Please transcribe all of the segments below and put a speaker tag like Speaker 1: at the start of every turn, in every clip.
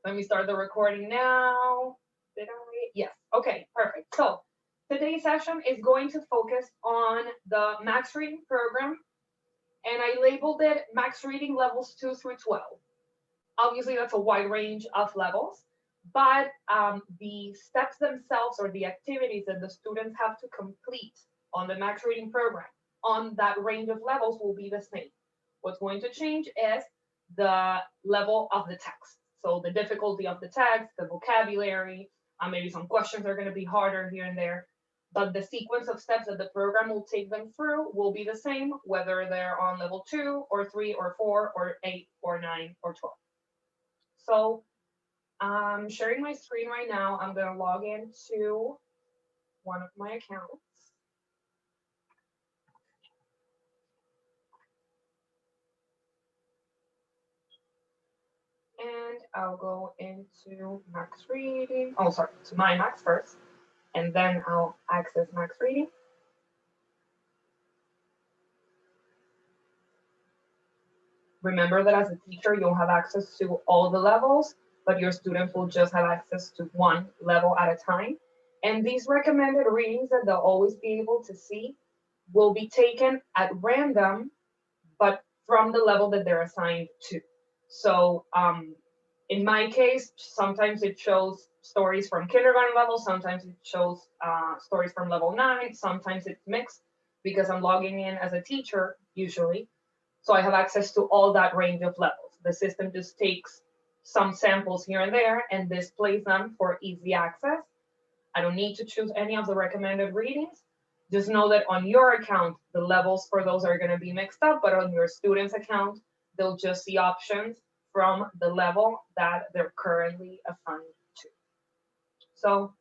Speaker 1: Let me start the recording now. Did I? Yes. Okay, perfect. So today's session is going to focus on the max reading program, and I labeled it max reading levels 2 through 12. Obviously, that's a wide range of levels, but the steps themselves or the activities that the students have to complete on the max reading program on that range of levels will be the same. What's going to change is the level of the text. So the difficulty of the text, the vocabulary, maybe some questions are going to be harder here and there, but the sequence of steps that the program will take them through will be the same, whether they're on level 2 or 3 or 4 or 8 or 9 or 12. So I'm sharing my screen right now. I'm going to log into one of my accounts. And I'll go into max reading. Oh, sorry, to my max first. And then I'll access max reading. Remember that as a teacher, you'll have access to all the levels, but your students will just have access to one level at a time. And these recommended readings that they'll always be able to see will be taken at random, but from the level that they're assigned to. So in my case, sometimes it shows stories from kindergarten level, sometimes it shows stories from level 9, sometimes it's mixed because I'm logging in as a teacher usually. So I have access to all that range of levels. The system just takes some samples here and there and displays them for easy access. I don't need to choose any of the recommended readings. Just know that on your account, the levels for those are going to be mixed up, but on your student's account, they'll just see options from the level that they're currently assigned to. So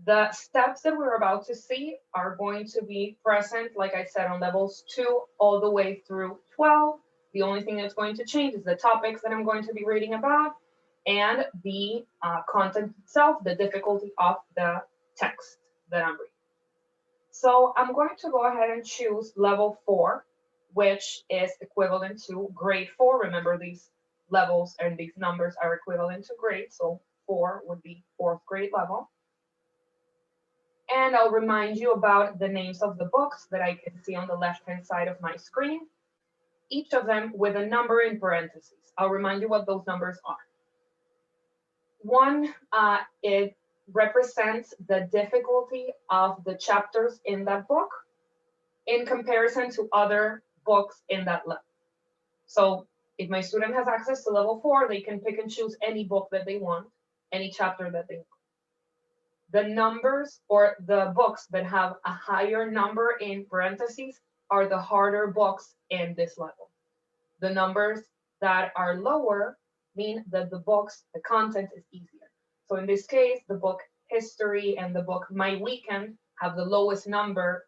Speaker 1: the steps that we're about to see are going to be present, like I said, on levels 2 all the way through 12. The only thing that's going to change is the topics that I'm going to be reading about and the content itself, the difficulty of the text that I'm reading. So I'm going to go ahead and choose level 4, which is equivalent to grade 4. Remember, these levels and these numbers are equivalent to grade, so 4 would be 4th grade level. And I'll remind you about the names of the books that I can see on the left-hand side of my screen, each of them with a number in parentheses. I'll remind you what those numbers are. One, it represents the difficulty of the chapters in that book in comparison to other books in that level. So if my student has access to level 4, they can pick and choose any book that they want, any chapter that they want. The numbers or the books that have a higher number in parentheses are the harder books in this level. The numbers that are lower mean that the books, the content is easier. So in this case, the book History and the book My Weekend have the lowest number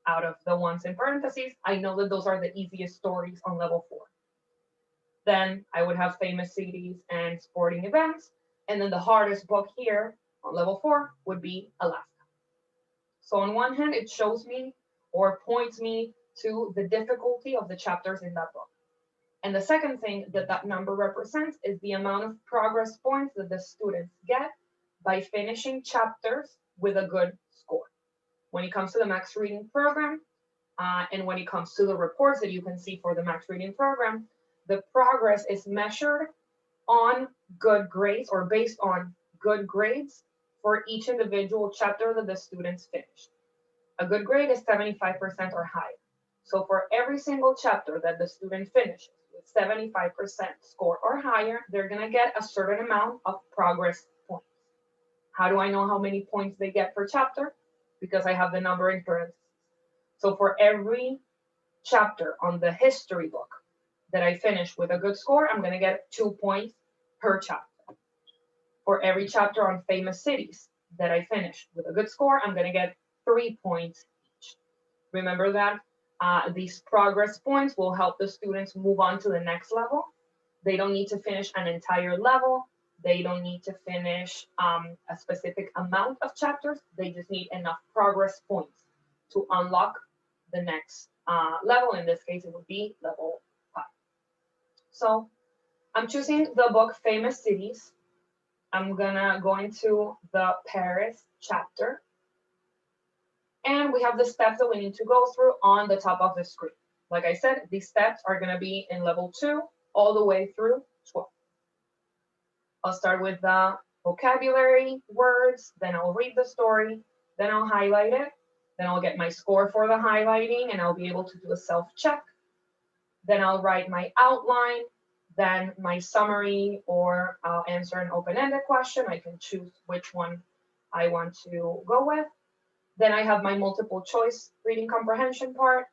Speaker 1: out of the ones in parentheses. I know that those are the easiest stories on level 4. Then I would have Famous Cities and Sporting Events. And then the hardest book here on level 4 would be Alaska. So on one hand, it shows me or points me to the difficulty of the chapters in that book. And the second thing that that number represents is the amount of progress points that the students get by finishing chapters with a good score. When it comes to the max reading program, and when it comes to the reports that you can see for the max reading program, the progress is measured on good grades or based on good grades for each individual chapter that the students finished. A good grade is 75% or higher. So for every single chapter that the student finishes with 75% score or higher, they're going to get a certain amount of progress points. How do I know how many points they get per chapter? Because I have the number in parentheses. So for every chapter on the history book that I finish with a good score, I'm going to get 2 points per chapter. For every chapter on famous cities that I finish with a good score, I'm going to get 3 points each. Remember that these progress points will help the students move on to the next level. They don't need to finish an entire level. They don't need to finish a specific amount of chapters. They just need enough progress points to unlock the next level. In this case, it would be level 5. So I'm choosing the book Famous Cities I'm gonna go into the Paris chapter, and we have the steps that we need to go through on the top of the screen. Like I said, these steps are gonna be in level 2 all the way through 12. I'll start with the vocabulary words, then I'll read the story, then I'll highlight it, then I'll get my score for the highlighting, and I'll be able to do a self-check. Then I'll write my outline, then my summary, or I'll answer an open-ended question. I can choose which one I want to go with. Then I have my multiple choice reading comprehension part,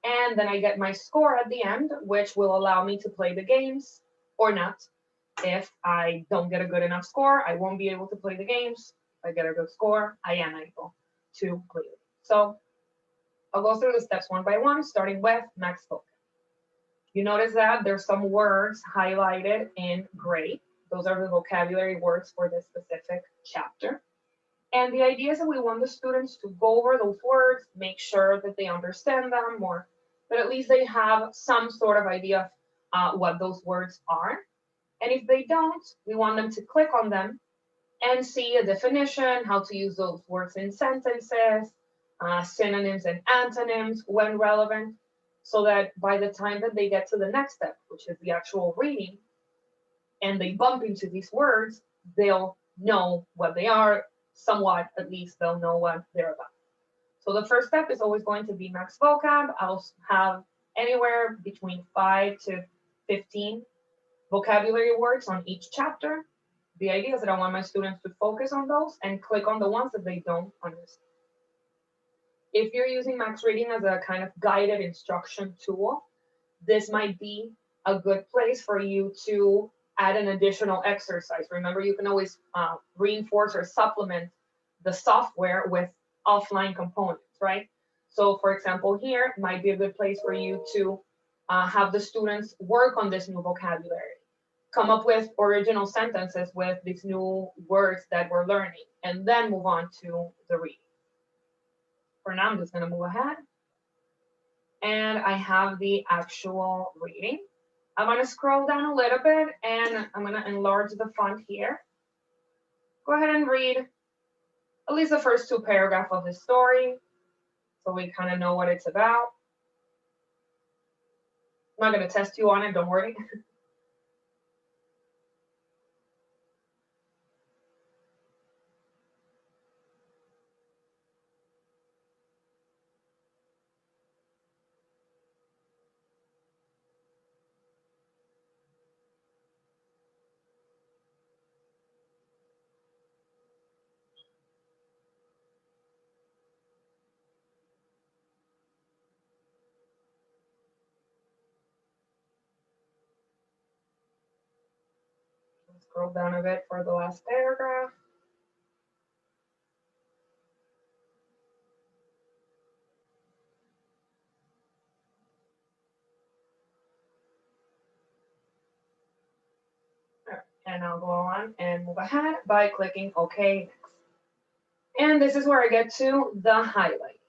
Speaker 1: and then I get my score at the end, which will allow me to play the games or not. If I don't get a good enough score, I won't be able to play the games. If I get a good score, I am able to play it. So I'll go through the steps one by one, starting with max vocab. You notice that there's some words highlighted in gray. Those are the vocabulary words for this specific chapter. And the idea is that we want the students to go over those words, make sure that they understand them, or that at least they have some sort of idea of what those words are. And if they don't, we want them to click on them and see a definition, how to use those words in sentences, synonyms and antonyms when relevant, so that by the time that they get to the next step, which is the actual reading, and they bump into these words, they'll know what they are, somewhat at least they'll know what they're about. So the first step is always going to be max vocab. I'll have anywhere between 5 to 15 vocabulary words on each chapter. The idea is that I want my students to focus on those and click on the ones that they don't understand. If you're using Max Reading as a kind of guided instruction tool, this might be a good place for you to add an additional exercise. Remember, you can always reinforce or supplement the software with offline components, right? So for example, here might be a good place for you to have the students work on this new vocabulary, come up with original sentences with these new words that we're learning, and then move on to the reading. For now, I'm just going to move ahead. And I have the actual reading. I'm going to scroll down a little bit, and I'm going to enlarge the font here. Go ahead and read at least the first 2 paragraphs of the story, so we kind of know what it's about. I'm not going to test you on it, don't worry. Scroll down a bit for the last paragraph. And I'll go on and move ahead by clicking OK next. And this is where I get to the highlighting.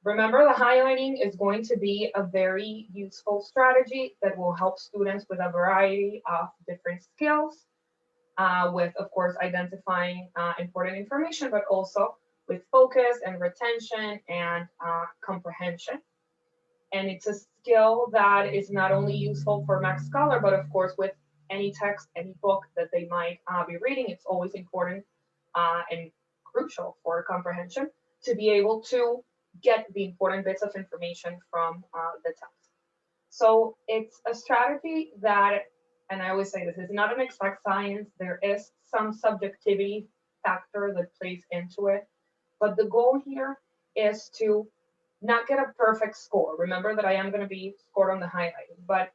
Speaker 1: Remember, the highlighting is going to be a very useful strategy that will help students with a variety of different skills, with, of course, identifying important information, but also with focus and retention and comprehension. And it's a skill that is not only useful for Max Scholar, but of course, with any text, any book that they might be reading, it's always important and crucial for comprehension to be able to get the important bits of information from the text. So it's a strategy that, and I always say this, is not an exact science. There is some subjectivity factor that plays into it. But the goal here is to not get a perfect score. Remember that I am going to be scored on the highlighting, but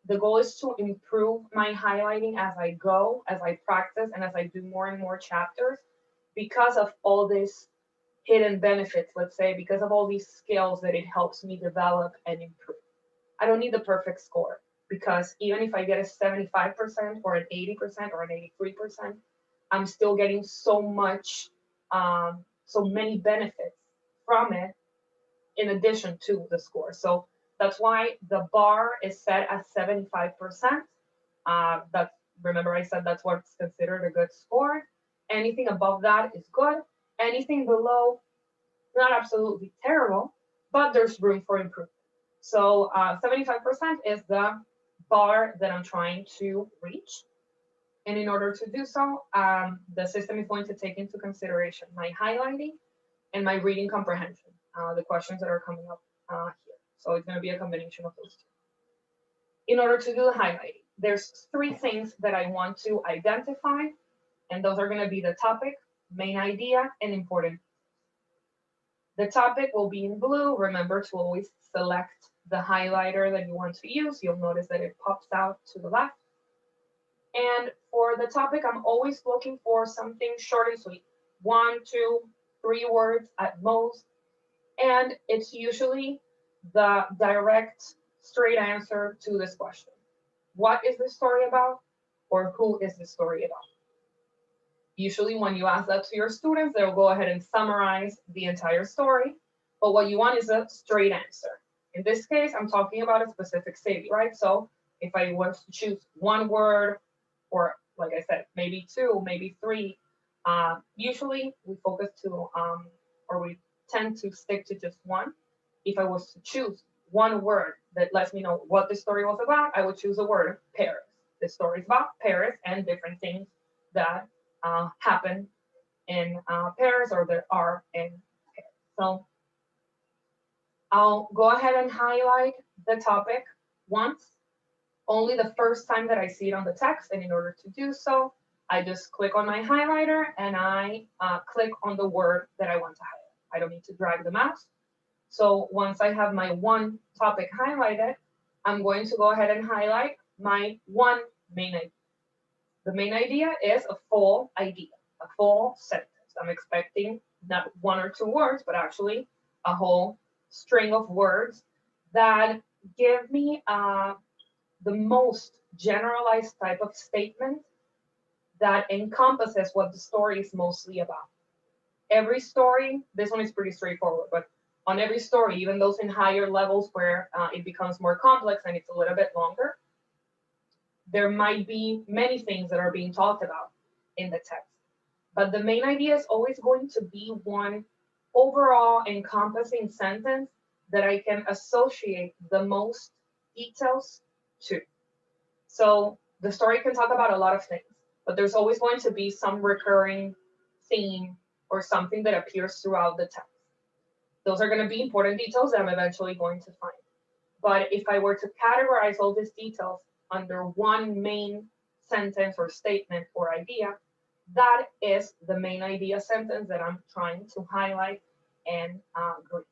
Speaker 1: the goal is to improve my highlighting as I go, as I practice, and as I do more and more chapters, because of all these hidden benefits, let's say, because of all these skills that it helps me develop and improve. I don't need the perfect score, because even if I get a 75% or an 80% or an 83%, I'm still getting so many benefits from it in addition to the score. So that's why the bar is set at 75%. That's Remember, I said that's what's considered a good score. Anything above that is good. Anything below, not absolutely terrible, but there's room for improvement. So 75% is the bar that I'm trying to reach. And in order to do so, the system is going to take into consideration my highlighting and my reading comprehension, the questions that are coming up here. So it's going to be a combination of those two. In order to do the highlighting, there's three things that I want to identify, and those are going to be the topic, main idea, and important. The topic will be in blue. Remember to always select the highlighter that you want to use. You'll notice that it pops out to the left. And for the topic, I'm always looking for something short and sweet. 1, 2, 3 words at most. And it's usually the direct, straight answer to this question. What is the story about? Or who is the story about? Usually when you ask that to your students, they'll go ahead and summarize the entire story. But what you want is a straight answer. In this case, I'm talking about a specific city, right? So if I was to choose one word, or like I said, maybe 2, maybe 3, usually we focus to, or we tend to stick to just one. If I was to choose one word that lets me know what the story was about, I would choose the word Paris. The story is about Paris and different things that happen in Paris or that are in Paris. So I'll go ahead and highlight the topic once, only the first time that I see it on the text. And in order to do so, I just click on my highlighter and I click on the word that I want to highlight. I don't need to drag the mouse. So once I have my one topic highlighted, I'm going to go ahead and highlight my one main idea. The main idea is a full idea, a full sentence. I'm expecting not 1 or 2 words, but actually a whole string of words that give me the most generalized type of statement that encompasses what the story is mostly about. Every story, this one is pretty straightforward, but on every story, even those in higher levels where it becomes more complex and it's a little bit longer, there might be many things that are being talked about in the text. But the main idea is always going to be one overall encompassing sentence that I can associate the most details to. So the story can talk about a lot of things, but there's always going to be some recurring theme or something that appears throughout the text. Those are going to be important details that I'm eventually going to find. But if I were to categorize all these details under one main sentence or statement or idea, that is the main idea sentence that I'm trying to highlight and green.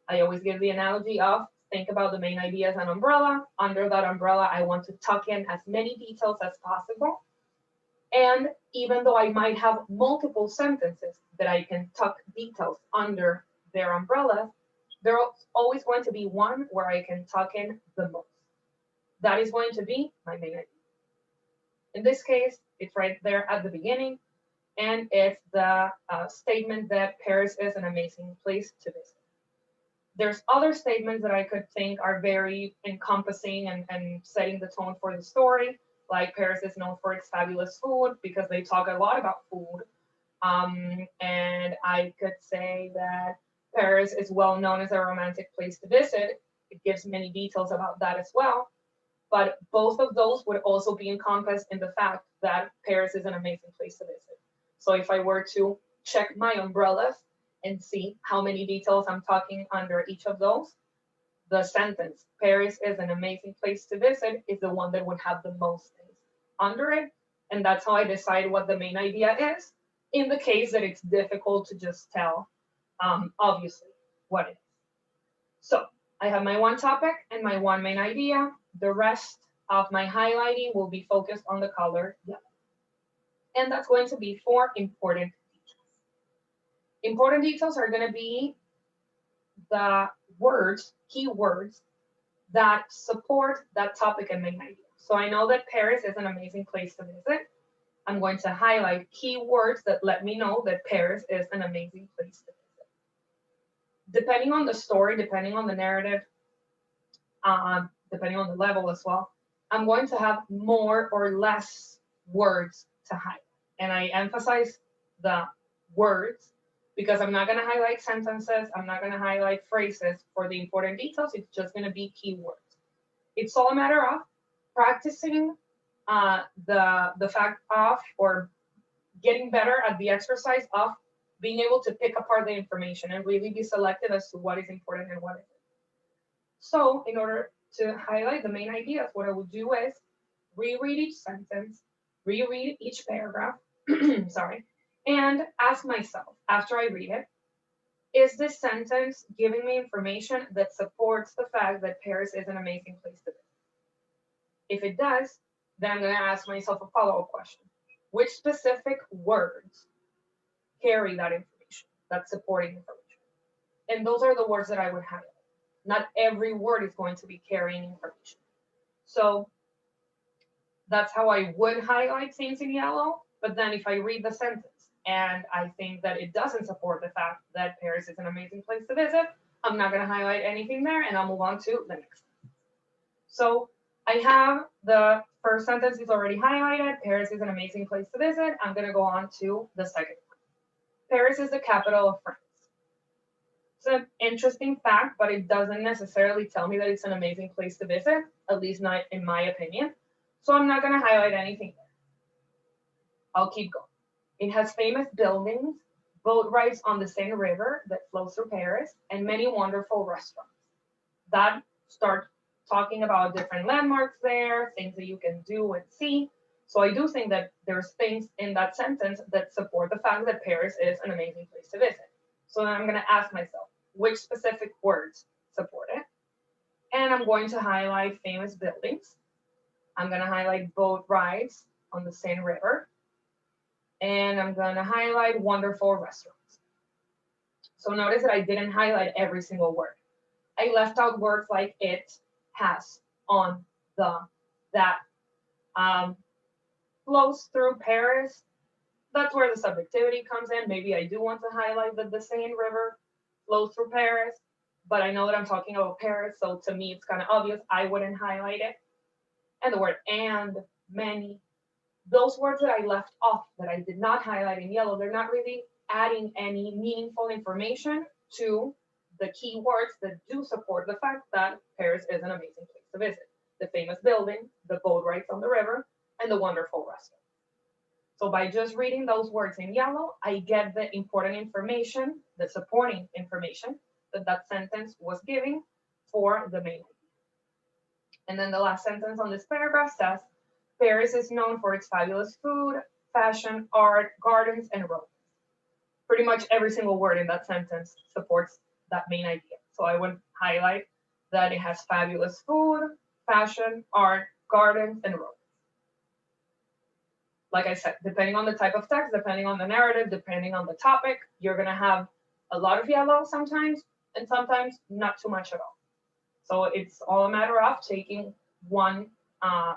Speaker 1: I always give the analogy of think about the main idea as an umbrella. Under that umbrella, I want to tuck in as many details as possible. And even though I might have multiple sentences that I can tuck details under their umbrella, there's always going to be one where I can tuck in the most. That is going to be my main idea. In this case, it's right there at the beginning, and it's the statement that Paris is an amazing place to visit. There's other statements that I could think are very encompassing and setting the tone for the story, like Paris is known for its fabulous food, because they talk a lot about food. And I could say that Paris is well known as a romantic place to visit. It gives many details about that as well. But both of those would also be encompassed in the fact that Paris is an amazing place to visit. So if I were to check my umbrellas and see how many details I'm talking under each of those, the sentence, Paris is an amazing place to visit, is the one that would have the most things under it. And that's how I decide what the main idea is, in the case that it's difficult to just tell, obviously, what it is. So I have my one topic and my one main idea. The rest of my highlighting will be focused on the color yellow. And that's going to be for important details. Important details are going to be the words, keywords, that support that topic and main idea. So I know that Paris is an amazing place to visit. I'm going to highlight keywords that let me know that Paris is an amazing place to visit. Depending on the story, depending on the narrative, depending on the level as well, I'm going to have more or less words to highlight. And I emphasize the words because I'm not going to highlight sentences. I'm not going to highlight phrases for the important details. It's just going to be keywords. It's all a matter of practicing the fact of, or getting better at the exercise of being able to pick apart the information and really be selective as to what is important and what isn't. So in order to highlight the main ideas, what I would do is reread each sentence, reread each paragraph, sorry, and ask myself after I read it, is this sentence giving me information that supports the fact that Paris is an amazing place to visit? If it does, then I'm going to ask myself a follow-up question. Which specific words carry that information, that supporting information? And those are the words that I would highlight. Not every word is going to be carrying information. So that's how I would highlight things in yellow. But then if I read the sentence and I think that it doesn't support the fact that Paris is an amazing place to visit, I'm not going to highlight anything there and I'll move on to the next. So I have the first sentence is already highlighted. Paris is an amazing place to visit. I'm going to go on to the second one. Paris is the capital of France. It's an interesting fact, but it doesn't necessarily tell me that it's an amazing place to visit, at least not in my opinion. So I'm not going to highlight anything there. I'll keep going. It has famous buildings, boat rides on the Seine River that flows through Paris, and many wonderful restaurants. That starts talking about different landmarks there, things that you can do and see. So I do think that there's things in that sentence that support the fact that Paris is an amazing place to visit. So then I'm going to ask myself, which specific words support it? And I'm going to highlight famous buildings. I'm going to highlight boat rides on the Seine River. And I'm going to highlight wonderful restaurants. So notice that I didn't highlight every single word. I left out words like it, has, on, the, that, flows through Paris. That's where the subjectivity comes in. Maybe I do want to highlight that the Seine River flows through Paris, but I know that I'm talking about Paris, so to me it's kind of obvious. I wouldn't highlight it. And the word and, many, those words that I left off, that I did not highlight in yellow, they're not really adding any meaningful information to the key words that do support the fact that Paris is an amazing place to visit. The famous building, the boat rides on the river, and the wonderful restaurant. So by just reading those words in yellow, I get the important information, the supporting information that that sentence was giving for the main idea. And then the last sentence on this paragraph says, Paris is known for its fabulous food, fashion, art, gardens, and roads. Pretty much every single word in that sentence supports that main idea. So I would highlight that it has fabulous food, fashion, art, gardens, and roads. Like I said, depending on the type of text, depending on the narrative, depending on the topic, you're going to have a lot of yellow sometimes, and sometimes not too much at all. So it's all a matter of taking one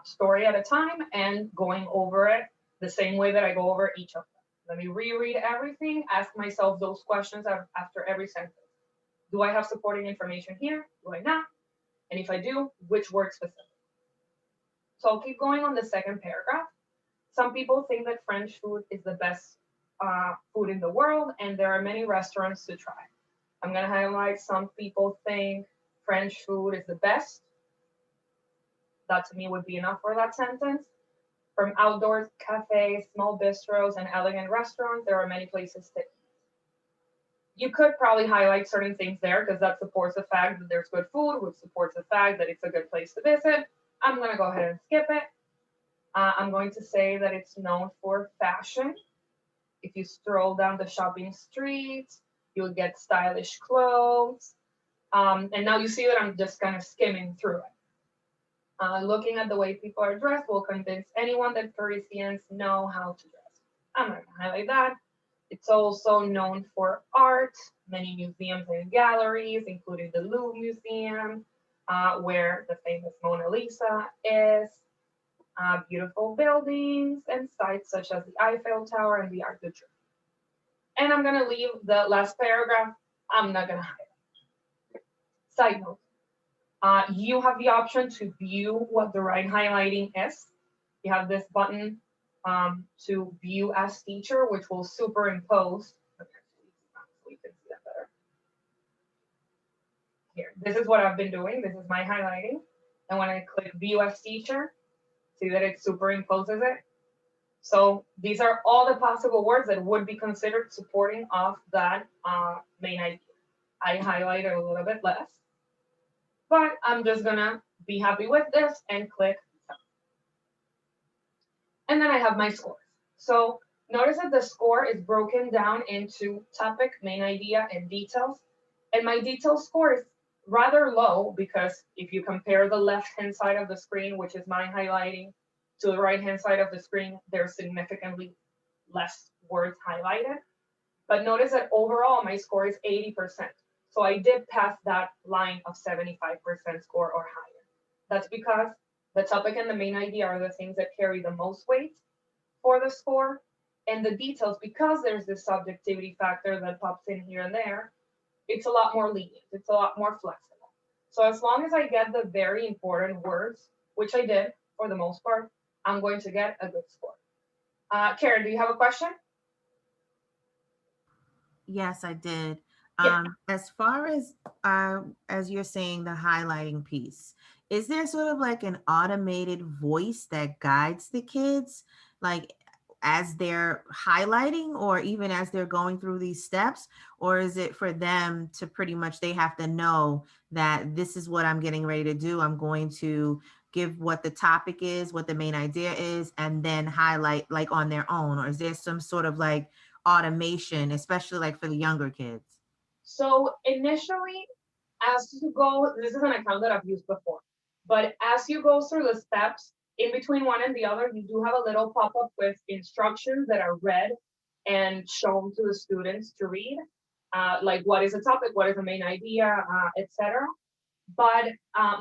Speaker 1: story at a time and going over it the same way that I go over each of them. Let me reread everything, ask myself those questions after every sentence. Do I have supporting information here? Do I not? And if I do, which word specific? So I'll keep going on the second paragraph. Some people think that French food is the best food in the world, and there are many restaurants to try. I'm going to highlight some people think French food is the best. That to me would be enough for that sentence. From outdoor cafes, small bistros, and elegant restaurants, there are many places to eat. You could probably highlight certain things there because that supports the fact that there's good food, which supports the fact that it's a good place to visit. I'm going to go ahead and skip it. I'm going to say that it's known for fashion. If you stroll down the shopping streets, you'll get stylish clothes. And now you see that I'm just kind of skimming through it. Looking at the way people are dressed will convince anyone that Parisians know how to dress. I'm going to highlight that. It's also known for art, many museums and galleries, including the Louvre Museum, where the famous Mona Lisa is. Beautiful buildings and sites such as the Eiffel Tower and the Arc de Triomphe. And I'm going to leave the last paragraph. I'm not going to highlight. Side note, you have the option to view what the right highlighting is. You have this button to view as teacher, which will superimpose. So you can see that better. Here, this is what I've been doing. This is my highlighting. And when I click view as teacher, see that it superimposes it. So these are all the possible words that would be considered supporting of that main idea. I highlighted a little bit less, but I'm just gonna be happy with this and click. And then I have my scores. So notice that the score is broken down into topic, main idea, and details. And my detail score is rather low because if you compare the left-hand side of the screen, which is my highlighting, to the right-hand side of the screen, there's significantly less words highlighted. But notice that overall my score is 80%. So I did pass that line of 75% score or higher. That's because the topic and the main idea are the things that carry the most weight for the score. And the details, because there's this subjectivity factor that pops in here and there, it's a lot more lenient. It's a lot more flexible. So as long as I get the very important words, which I did for the most part, I'm going to get a good score. Karen, do you have a question?
Speaker 2: Yes, I did.
Speaker 1: Yeah.
Speaker 2: As far as you're saying, the highlighting piece, is there sort of like an automated voice that guides the kids, like as they're highlighting, or even as they're going through these steps, or is it for them to pretty much they have to know that this is what I'm getting ready to do? I'm going to give what the topic is, what the main idea is, and then highlight like on their own, or is there some sort of like automation, especially like for the younger kids?
Speaker 1: So initially, as you go, this is an account that I've used before, but as you go through the steps in between one and the other, you do have a little pop-up with instructions that are read and shown to the students to read, like what is the topic, what is the main idea, etc. But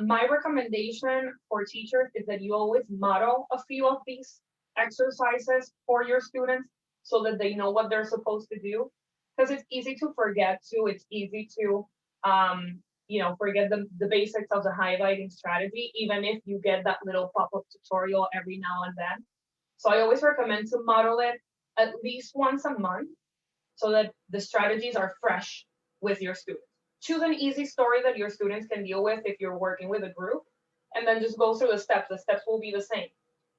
Speaker 1: my recommendation for teachers is that you always model a few of these exercises for your students so that they know what they're supposed to do. Because it's easy to forget too. It's easy to, forget the basics of the highlighting strategy, even if you get that little pop-up tutorial every now and then. So I always recommend to model it at least once a month so that the strategies are fresh with your students. Choose an easy story that your students can deal with if you're working with a group, and then just go through the steps. The steps will be the same.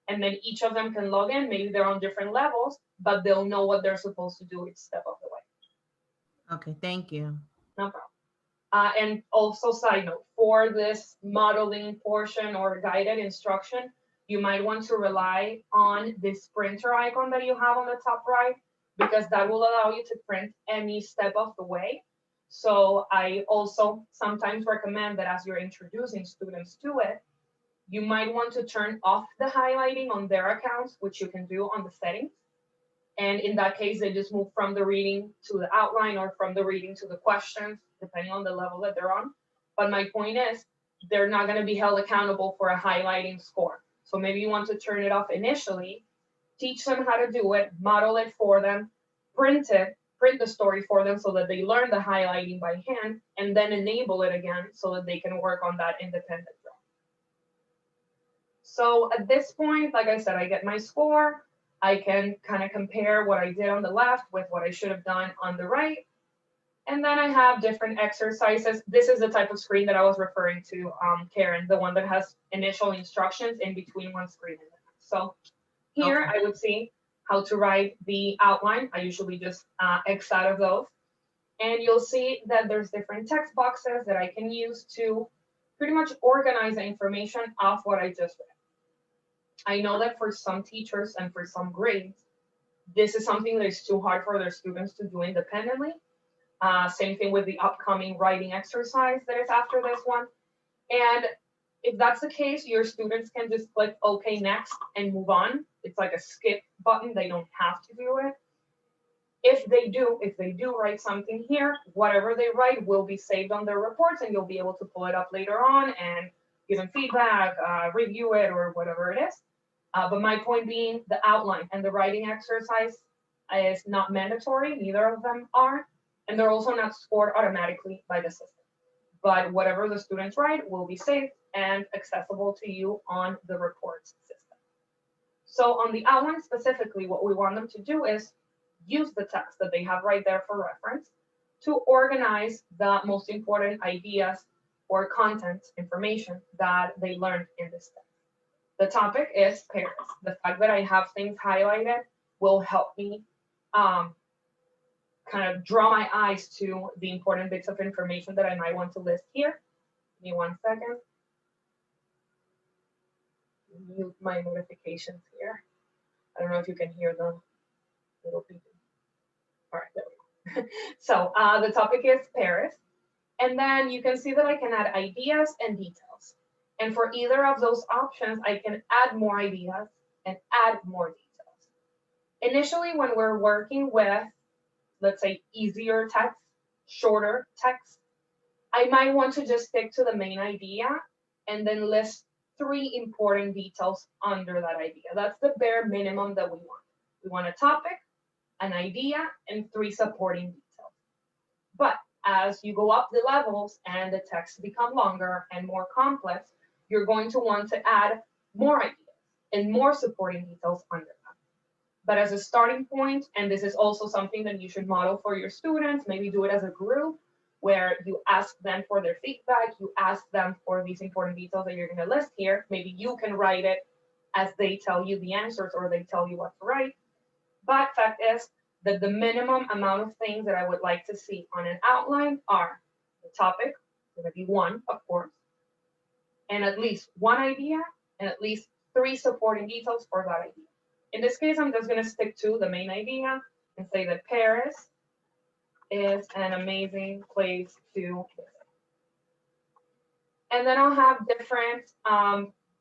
Speaker 1: And then each of them can log in. Maybe they're on different levels, but they'll know what they're supposed to do each step of the way.
Speaker 2: Okay, thank you.
Speaker 1: No problem. And also, side note, for this modeling portion or guided instruction, you might want to rely on this printer icon that you have on the top right, because that will allow you to print any step of the way. So I also sometimes recommend that as you're introducing students to it, you might want to turn off the highlighting on their accounts, which you can do on the settings. And in that case, they just move from the reading to the outline or from the reading to the questions, depending on the level that they're on. But my point is, they're not going to be held accountable for a highlighting score. So maybe you want to turn it off initially, teach them how to do it, model it for them, print the story for them so that they learn the highlighting by hand, and then enable it again so that they can work on that independent job. So at this point, like I said, I get my score. I can kind of compare what I did on the left with what I should have done on the right. And then I have different exercises. This is the type of screen that I was referring to, Karen, the one that has initial instructions in between one screen and the next. So here
Speaker 2: Okay.
Speaker 1: I would see how to write the outline. I usually just X out of those. And you'll see that there's different text boxes that I can use to pretty much organize the information of what I just read. I know that for some teachers and for some grades, this is something that is too hard for their students to do independently. Same thing with the upcoming writing exercise that is after this one. And if that's the case, your students can just click OK next and move on. It's like a skip button. They don't have to do it. If they do write something here, whatever they write will be saved on their reports, and you'll be able to pull it up later on and give them feedback, review it, or whatever it is. But my point being, the outline and the writing exercise is not mandatory. Neither of them are. And they're also not scored automatically by the system. But whatever the students write will be saved and accessible to you on the reports system. So on the outline specifically, what we want them to do is use the text that they have right there for reference to organize the most important ideas or content information that they learned in this text. The topic is Paris. The fact that I have things highlighted will help me kind of draw my eyes to the important bits of information that I might want to list here. Give me 1 second. Mute my notifications here. I don't know if you can hear the little people. All right, there we go. So the topic is Paris. And then you can see that I can add ideas and details. And for either of those options, I can add more ideas and add more details. Initially, when we're working with, let's say, easier text, shorter text, I might want to just stick to the main idea and then list 3 important details under that idea. That's the bare minimum that we want. We want a topic, an idea, and 3 supporting details. But as you go up the levels and the text become longer and more complex, you're going to want to add more ideas and more supporting details under them. But as a starting point, and this is also something that you should model for your students, maybe do it as a group where you ask them for their feedback, you ask them for these important details that you're going to list here. Maybe you can write it as they tell you the answers or they tell you what to write. But fact is that the minimum amount of things that I would like to see on an outline are the topic, going to be 1, of course, and at least 1 idea and at least 3 supporting details for that idea. In this case, I'm just going to stick to the main idea and say that Paris is an amazing place to visit. And then I'll have different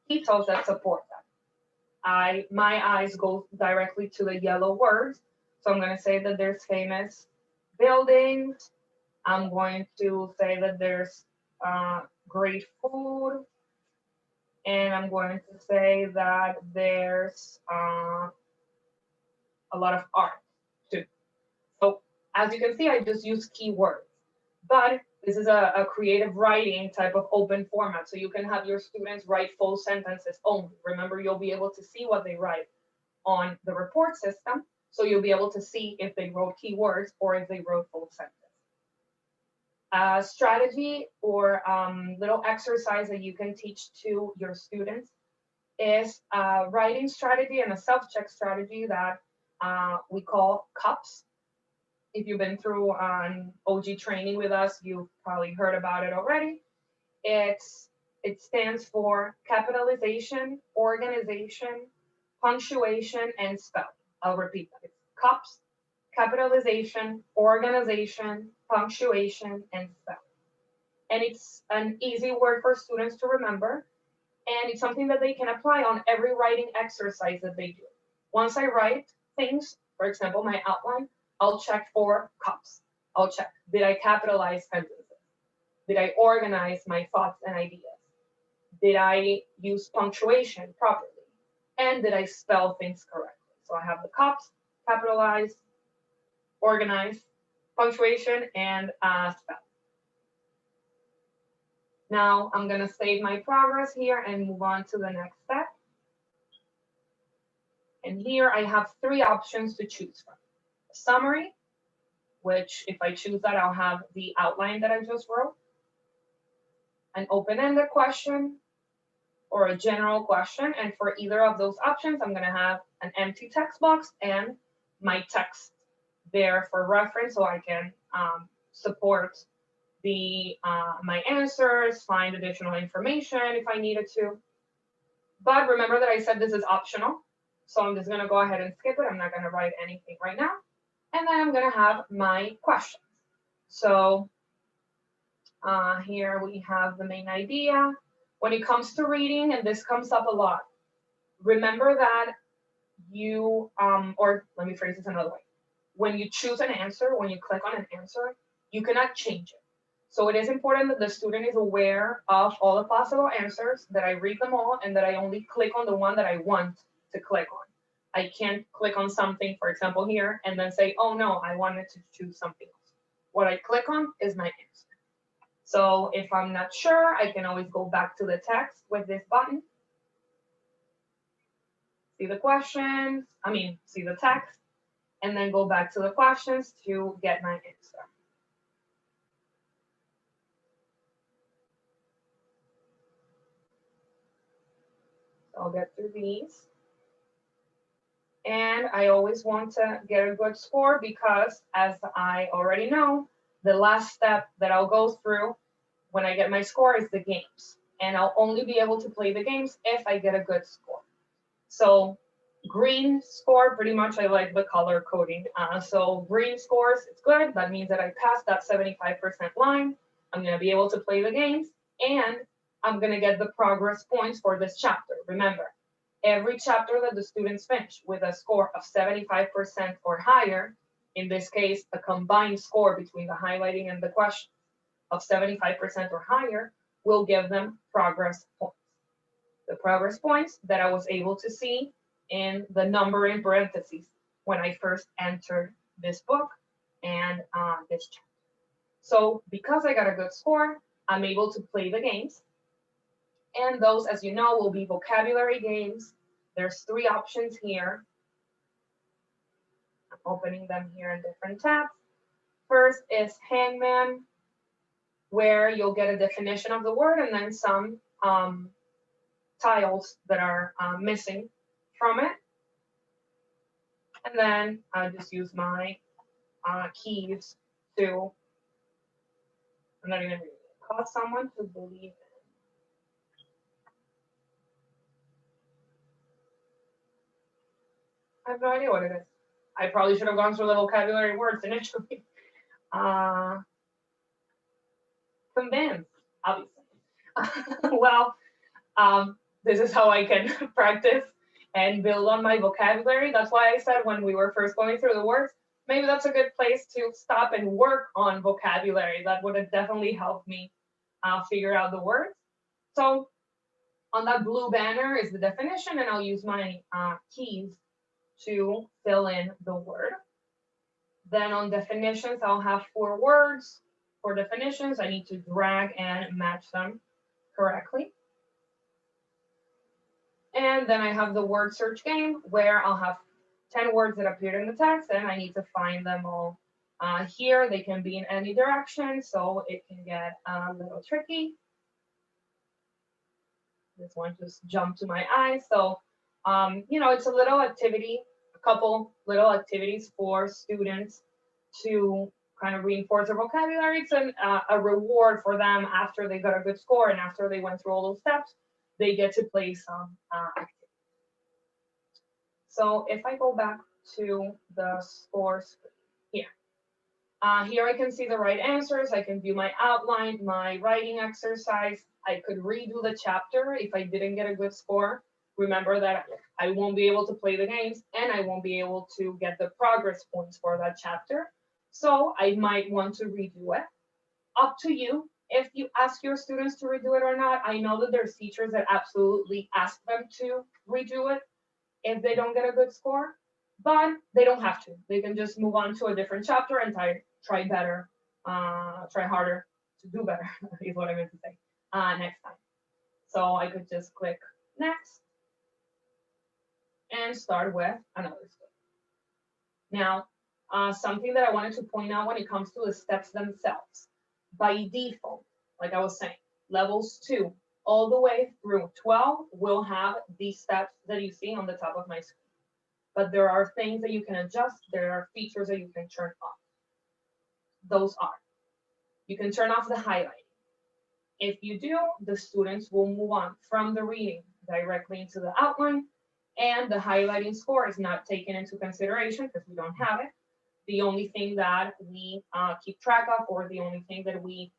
Speaker 1: details that support that. My eyes go directly to the yellow words. So I'm going to say that there's famous buildings. I'm going to say that there's great food. And I'm going to say that there's a lot of art too. So as you can see, I just use keywords. But this is a creative writing type of open format. So you can have your students write full sentences only. Remember, you'll be able to see what they write on the report system. So you'll be able to see if they wrote keywords or if they wrote full sentences. Strategy or little exercise that you can teach to your students is a writing strategy and a self-check strategy that we call CUPS. If you've been through an OG training with us, you've probably heard about it already. It stands for capitalization, organization, punctuation, and spelling. I'll repeat that. It's CUPS, capitalization, organization, punctuation, and spelling. And it's an easy word for students to remember. And it's something that they can apply on every writing exercise that they do. Once I write things, for example, my outline, I'll check for CUPS. I'll check, did I capitalize sentences? Did I organize my thoughts and ideas? Did I use punctuation properly? And did I spell things correctly? So I have the CUPS, capitalize, organize, punctuation, and spell. Now I'm going to save my progress here and move on to the next step. And here I have 3 options to choose from. A summary, which if I choose that, I'll have the outline that I just wrote. An open-ended question or a general question. And for either of those options, I'm going to have an empty text box and my text there for reference so I can support my answers, find additional information if I needed to. But remember that I said this is optional. So I'm just going to go ahead and skip it. I'm not going to write anything right now. And then I'm going to have my questions. So here we have the main idea. When it comes to reading, and this comes up a lot, remember that you, or let me phrase this another way. When you choose an answer, when you click on an answer, you cannot change it. So it is important that the student is aware of all the possible answers, that I read them all, and that I only click on the one that I want to click on. I can't click on something, for example, here, and then say, oh no, I wanted to choose something else. What I click on is my answer. So if I'm not sure, I can always go back to the text with this button. see the questions, see the text, and then go back to the questions to get my answer. So I'll get through these. And I always want to get a good score because, as I already know, the last step that I'll go through when I get my score is the games. And I'll only be able to play the games if I get a good score. So green score, pretty much I like the color coding. So green scores, it's good. That means that I passed that 75% line. I'm going to be able to play the games, and I'm going to get the progress points for this chapter. Remember, every chapter that the students finish with a score of 75% or higher, in this case, a combined score between the highlighting and the question of 75% or higher, will give them progress points. The progress points that I was able to see in the number in parentheses when I first entered this book and this chapter. So because I got a good score, I'm able to play the games. And those, as you know, will be vocabulary games. There's 3 options here. I'm opening them here in different tabs. First is Hangman, where you'll get a definition of the word and then some tiles that are missing from it. And then I just use my keys to, I'm not even reading it, cause someone to believe in. I have no idea what it is. I probably should have gone through the vocabulary words initially. Convince, obviously. Well, this is how I can practice and build on my vocabulary. That's why I said when we were first going through the words, maybe that's a good place to stop and work on vocabulary. That would have definitely helped me figure out the words. So on that blue banner is the definition, and I'll use my keys to fill in the word. Then on definitions, I'll have 4 words. For definitions, I need to drag and match them correctly. And then I have the word search game, where I'll have 10 words that appeared in the text, and I need to find them all. Here, they can be in any direction, so it can get a little tricky. This one just jumped to my eye. So, it's a little activity, a couple little activities for students to kind of reinforce their vocabulary. It's a reward for them after they got a good score and after they went through all those steps, they get to play some activities. So if I go back to the scores here, here I can see the right answers. I can view my outline, my writing exercise. I could redo the chapter if I didn't get a good score. Remember that I won't be able to play the games and I won't be able to get the progress points for that chapter. So I might want to redo it. Up to you if you ask your students to redo it or not. I know that there's teachers that absolutely ask them to redo it if they don't get a good score, but they don't have to. They can just move on to a different chapter and try better, try harder to do better, is what I meant to say, next time. So I could just click next and start with another step. Now, something that I wanted to point out when it comes to the steps themselves. By default, like I was saying, levels 2 all the way through 12 will have these steps that you see on the top of my screen. But there are things that you can adjust. There are features that you can turn off. Those are, you can turn off the highlighting. If you do, the students will move on from the reading directly into the outline, and the highlighting score is not taken into consideration because we don't have it. The only thing that we keep track of, or the only thing that we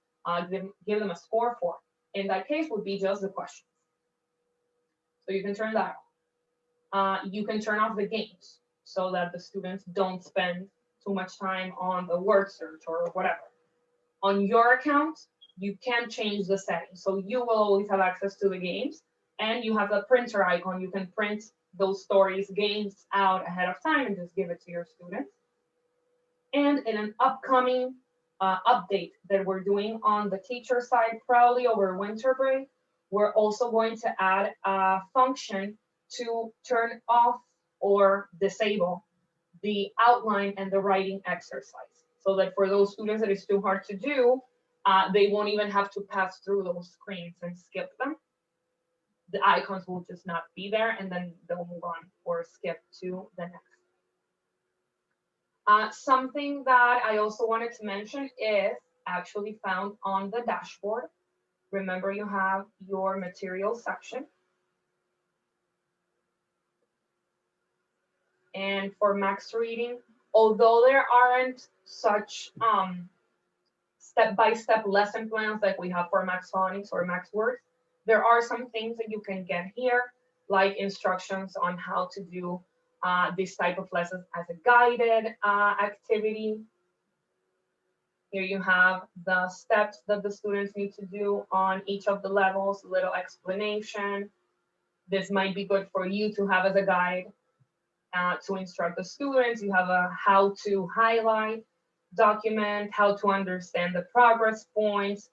Speaker 1: give them a score for, in that case would be just the questions. So you can turn that off. You can turn off the games so that the students don't spend too much time on the word search or whatever. On your account, you can change the settings. So you will always have access to the games, and you have the printer icon. You can print those stories, games out ahead of time and just give it to your students. And in an upcoming update that we're doing on the teacher side, probably over winter break, we're also going to add a function to turn off or disable the outline and the writing exercise, so that for those students that it's too hard to do, they won't even have to pass through those screens and skip them. The icons will just not be there, and then they'll move on or skip to the next. Something that I also wanted to mention is actually found on the dashboard. Remember, you have your materials section. And for max reading, although there aren't such step-by-step lesson plans like we have for max phonics or max words, there are some things that you can get here, like instructions on how to do this type of lessons as a guided activity. Here you have the steps that the students need to do on each of the levels, a little explanation. This might be good for you to have as a guide to instruct the students. You have a how to highlight document, how to understand the progress points,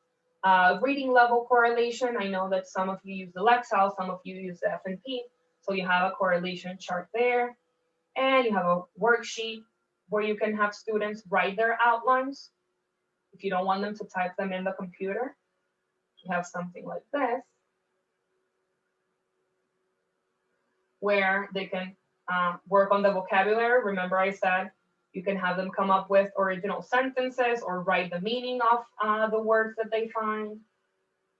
Speaker 1: reading level correlation. I know that some of you use the Lexile, some of you use the F&P, so you have a correlation chart there. And you have a worksheet where you can have students write their outlines. If you don't want them to type them in the computer, you have something like this, where they can work on the vocabulary. Remember I said you can have them come up with original sentences or write the meaning of the words that they find.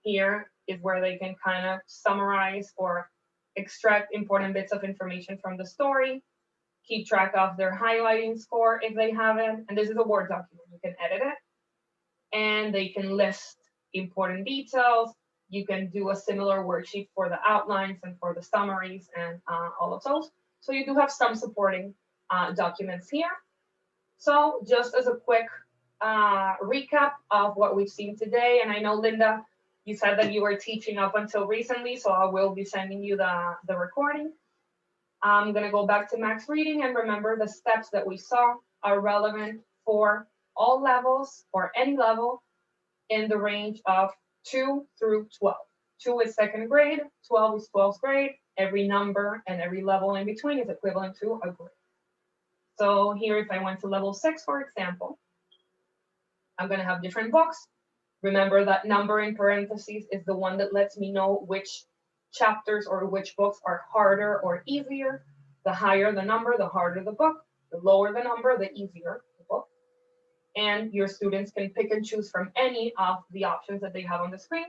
Speaker 1: Here is where they can kind of summarize or extract important bits of information from the story, keep track of their highlighting score if they have it. And this is a Word document, you can edit it. And they can list important details. You can do a similar worksheet for the outlines and for the summaries and all of those. So you do have some supporting documents here. So just as a quick recap of what we've seen today, and I know, Linda, you said that you were teaching up until recently, so I will be sending you the recording. I'm gonna go back to max reading, and remember the steps that we saw are relevant for all levels or any level in the range of 2 through 12. 2 is second grade, 12 is 12th grade. Every number and every level in between is equivalent to a grade. So here, if I went to level 6, for example, I'm going to have different books. Remember that number in parentheses is the one that lets me know which chapters or which books are harder or easier. The higher the number, the harder the book. The lower the number, the easier the book. And your students can pick and choose from any of the options that they have on the screen.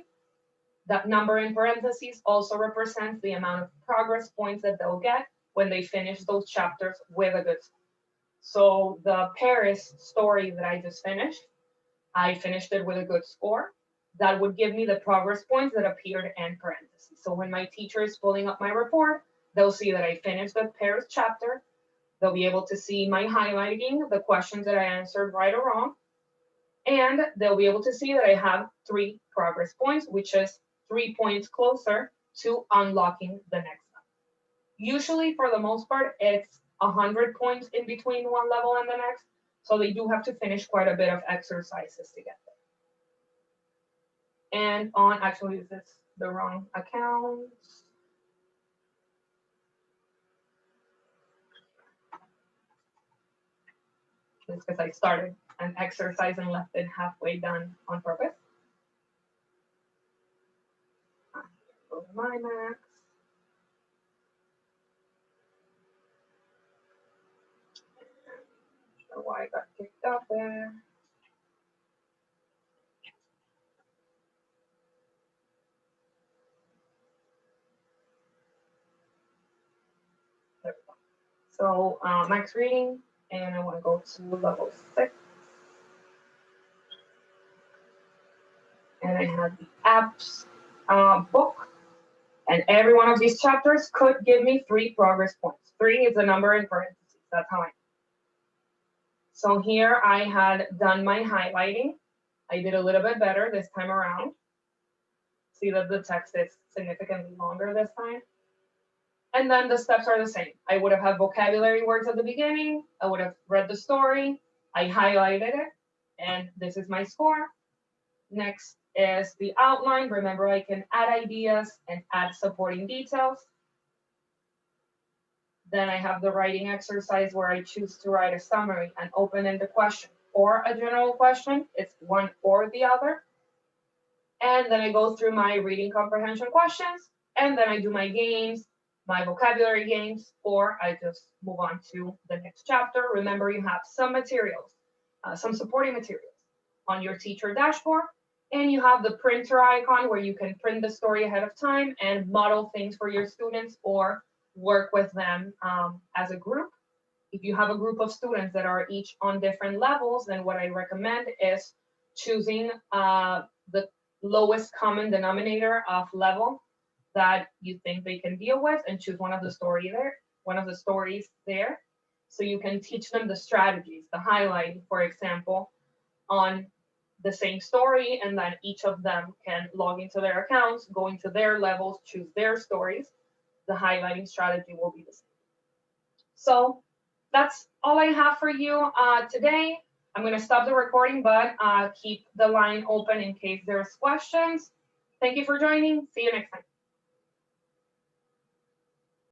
Speaker 1: That number in parentheses also represents the amount of progress points that they'll get when they finish those chapters with a good score. So the Paris story that I just finished, I finished it with a good score. That would give me the progress points that appeared in parentheses. So when my teacher is pulling up my report, they'll see that I finished the Paris chapter. They'll be able to see my highlighting, the questions that I answered right or wrong. And they'll be able to see that I have 3 progress points, which is 3 points closer to unlocking the next level. Usually, for the most part, it's 100 points in between one level and the next. So they do have to finish quite a bit of exercises to get there. And on, actually, this is the wrong account. It's because I started an exercise and left it halfway done on purpose. Go to my max. I don't know why I got kicked out there. There we go. So max reading, and I want to go to level 6. And I have the apps book. And every one of these chapters could give me 3 progress points. 3 is the number in parentheses. That's how I know. So here I had done my highlighting. I did a little bit better this time around. See that the text is significantly longer this time. And then the steps are the same. I would have had vocabulary words at the beginning. I would have read the story. I highlighted it. And this is my score. Next is the outline. Remember, I can add ideas and add supporting details. Then I have the writing exercise where I choose to write a summary, an open-ended question, or a general question. It's one or the other. And then I go through my reading comprehension questions, and then I do my games, my vocabulary games, or I just move on to the next chapter. Remember, you have some materials, some supporting materials on your teacher dashboard, and you have the printer icon where you can print the story ahead of time and model things for your students or work with them as a group. If you have a group of students that are each on different levels, then what I recommend is choosing the lowest common denominator of level that you think they can deal with and choose one of the stories there. So you can teach them the strategies, the highlighting, for example, on the same story, and then each of them can log into their accounts, go into their levels, choose their stories. The highlighting strategy will be the same. So that's all I have for you today. I'm going to stop the recording, but keep the line open in case there's questions. Thank you for joining. See you next time.